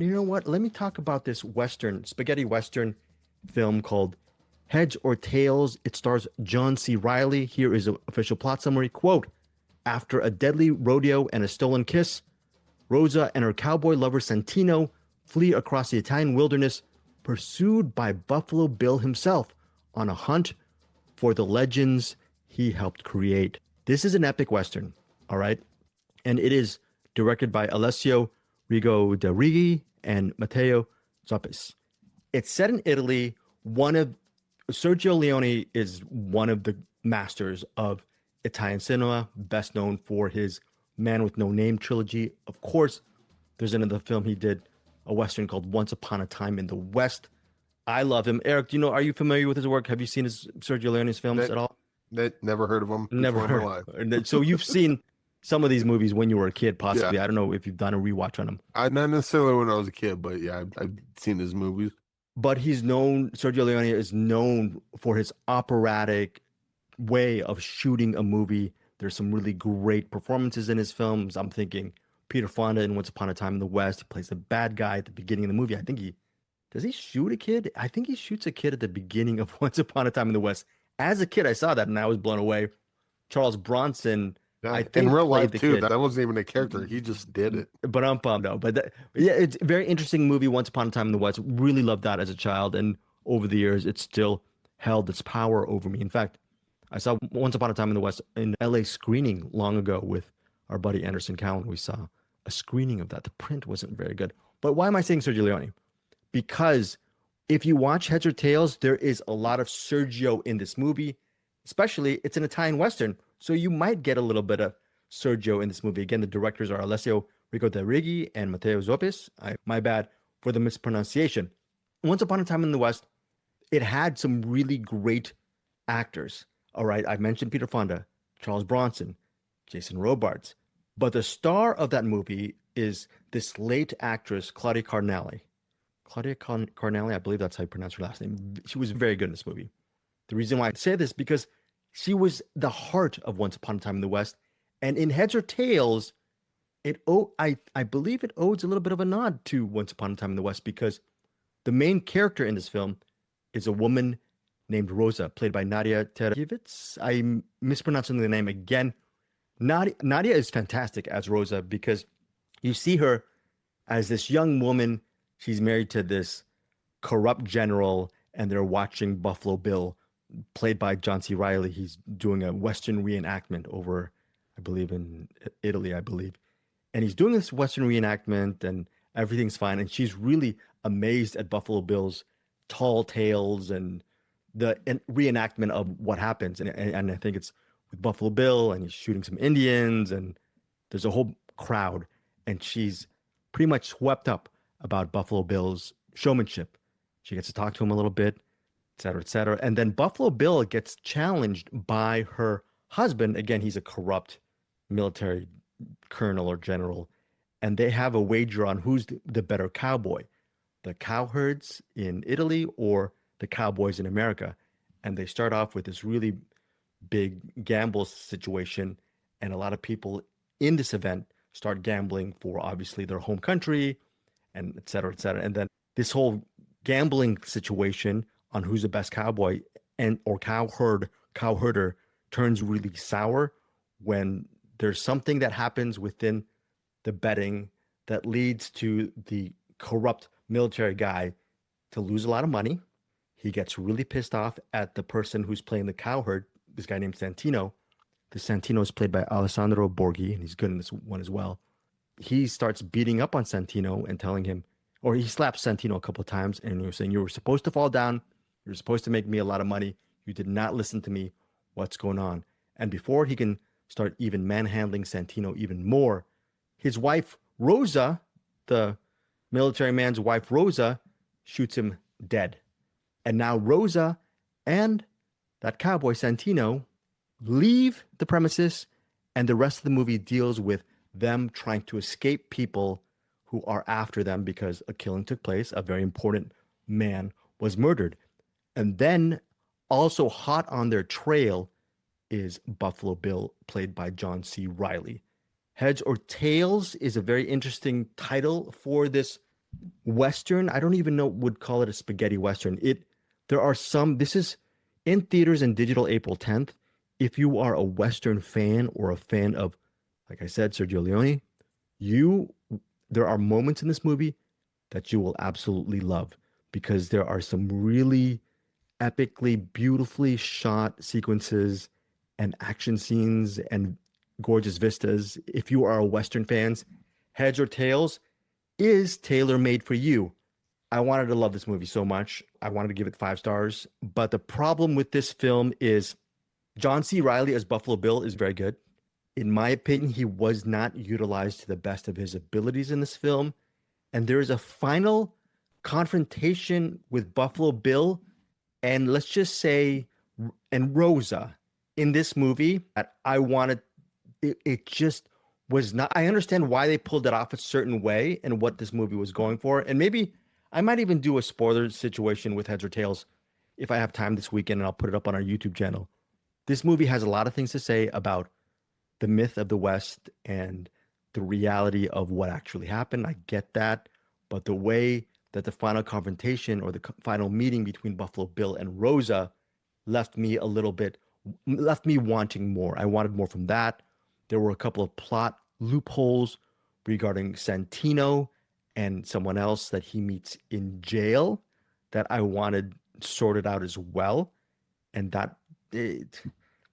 You know what? Let me talk about this spaghetti Western film called Heads or Tails. It stars John C. Reilly. Here is an official plot summary. Quote, after a deadly rodeo and a stolen kiss, Rosa and her cowboy lover Santino flee across the Italian wilderness, pursued by Buffalo Bill himself on a hunt for the legends he helped create. This is an epic Western, all right? And it is directed by Alessio Rigo and Matteo Zoppis. It's set in Italy. Sergio Leone is one of the masters of Italian cinema, best known for his Man with No Name trilogy. Of course, there's another film he did, a Western called Once Upon a Time in the West. I love him. Eric, are you familiar with his work? Have you seen Sergio Leone's films at all? Never heard of him. Never heard. In my life. So you've seen some of these movies when you were a kid, possibly. Yeah. I don't know if you've done a rewatch on them. Not necessarily when I was a kid, but yeah, I've seen his movies. But Sergio Leone is known for his operatic way of shooting a movie. There's some really great performances in his films. I'm thinking Peter Fonda in Once Upon a Time in the West. He plays the bad guy at the beginning of the movie. Does he shoot a kid? I think he shoots a kid at the beginning of Once Upon a Time in the West. As a kid, I saw that and I was blown away. Charles Bronson, yeah, I think in real life too. That wasn't even a character; he just did it. But I'm bummed out. Yeah, it's a very interesting movie. Once Upon a Time in the West. Really loved that as a child, and over the years, it's still held its power over me. In fact, I saw Once Upon a Time in the West in LA screening long ago with our buddy Anderson Cowan. We saw a screening of that. The print wasn't very good. But why am I saying Sergio Leone? Because if you watch Heads or Tails, there is a lot of Sergio in this movie. Especially, it's an Italian Western, so you might get a little bit of Sergio in this movie. Again, the directors are Alessio Rigo and Matteo Zoppis. My bad for the mispronunciation. Once Upon a Time in the West, it had some really great actors. All right, I mentioned Peter Fonda, Charles Bronson, Jason Robards. But the star of that movie is this late actress, Claudia Cardinale. I believe that's how you pronounce her last name. She was very good in this movie. The reason why I say this because she was the heart of Once Upon a Time in the West. And in Heads or Tails, I believe it owes a little bit of a nod to Once Upon a Time in the West because the main character in this film is a woman named Rosa, played by Nadia Tereszkiewicz. I'm mispronouncing the name again. Nadia is fantastic as Rosa because you see her as this young woman. She's married to this corrupt general, and they're watching Buffalo Bill, played by John C. Reilly. He's doing a Western reenactment over, I believe, in Italy, And he's doing this Western reenactment, and everything's fine. And she's really amazed at Buffalo Bill's tall tales and the reenactment of what happens. And I think it's with Buffalo Bill, and he's shooting some Indians, and there's a whole crowd. And she's pretty much swept up about Buffalo Bill's showmanship. She gets to talk to him a little bit, et cetera, et cetera. And then Buffalo Bill gets challenged by her husband. Again, he's a corrupt military colonel or general. And they have a wager on who's the better cowboy, the cowherds in Italy or the cowboys in America. And they start off with this really big gamble situation. And a lot of people in this event start gambling for obviously their home country and et cetera, et cetera. And then this whole gambling situation on who's the best cowboy or cowherder turns really sour when there's something that happens within the betting that leads to the corrupt military guy to lose a lot of money. He gets really pissed off at the person who's playing the cowherd, this guy named Santino. The Santino is played by Alessandro Borghi, and he's good in this one as well. He starts beating up on Santino and telling him, or he slaps Santino a couple of times, and you're saying, you were supposed to fall down. You're supposed to make me a lot of money. You did not listen to me. What's going on? And before he can start even manhandling Santino even more, his wife, Rosa, the military man's wife, Rosa, shoots him dead. And now Rosa and that cowboy, Santino, leave the premises, and the rest of the movie deals with them trying to escape people who are after them because a killing took place. A very important man was murdered. And then also hot on their trail is Buffalo Bill, played by John C. Reilly. Heads or Tails is a very interesting title for this Western. I don't even know would call it a spaghetti Western. There are some, this is in theaters and digital April 10th. If you are a Western fan or a fan of, like I said, Sergio Leone, there are moments in this movie that you will absolutely love because there are some really epically, beautifully shot sequences and action scenes and gorgeous vistas. If you are a Western fans, Heads or Tails is tailor-made for you. I wanted to love this movie so much. I wanted to give it 5 stars. But the problem with this film is John C. Reilly as Buffalo Bill is very good. In my opinion, he was not utilized to the best of his abilities in this film. And there is a final confrontation with Buffalo Bill and let's just say, and Rosa in this movie that I wanted, it just was not, I understand why they pulled it off a certain way and what this movie was going for. And maybe I might even do a spoiler situation with Heads or Tails if I have time this weekend and I'll put it up on our YouTube channel. This movie has a lot of things to say about the myth of the West and the reality of what actually happened. I get that. But the way that the final confrontation or the final meeting between Buffalo Bill and Rosa left me wanting more. I wanted more from that. There were a couple of plot loopholes regarding Santino and someone else that he meets in jail that I wanted sorted out as well. And there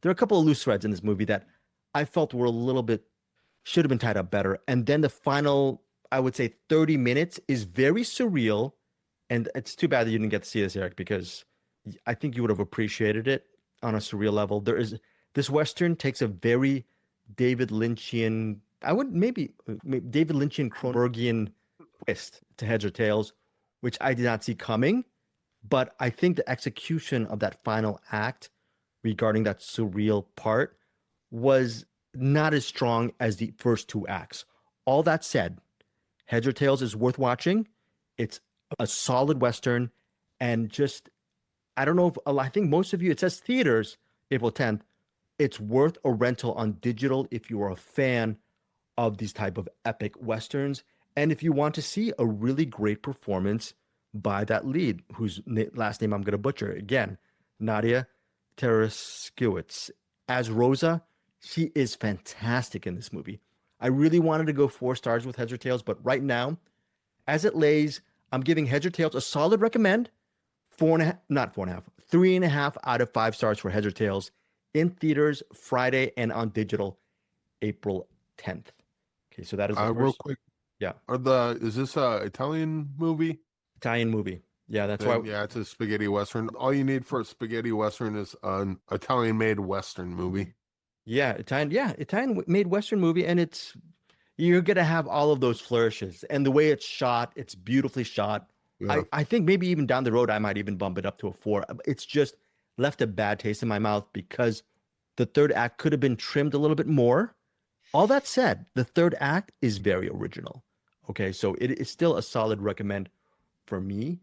are a couple of loose threads in this movie that I felt were a little bit, should have been tied up better. And then the final, I would say 30 minutes is very surreal. And it's too bad that you didn't get to see this, Erik, because I think you would have appreciated it on a surreal level. This Western takes a very David Lynchian, maybe David Lynchian Cronenbergian twist to Heads or Tails, which I did not see coming. But I think the execution of that final act regarding that surreal part was not as strong as the first 2 acts. All that said, Heads or Tails is worth watching. It's a solid Western. And just, I don't know if, I think most of you, it says theaters, April 10th. It's worth a rental on digital if you are a fan of these type of epic Westerns. And if you want to see a really great performance by that lead, whose last name I'm going to butcher again, Nadia Tereszkiewicz. As Rosa, she is fantastic in this movie. I really wanted to go 4 stars with Heads or Tails, but right now, as it lays, I'm giving Heads or Tails a solid recommend. 3.5 out of 5 stars for Heads or Tails in theaters Friday and on digital April 10th. Okay, so that is the first. Real quick. Yeah. Is this a Italian movie? Italian movie. Yeah, that's why. Yeah, it's a spaghetti Western. All you need for a spaghetti Western is an Italian-made Western movie. Yeah, Italian-made Western movie, and you're gonna have all of those flourishes. And the way it's shot, it's beautifully shot. Yeah. I think maybe even down the road, I might even bump it up to a 4. It's just left a bad taste in my mouth because the third act could have been trimmed a little bit more. All that said, the third act is very original. Okay, so it is still a solid recommend for me.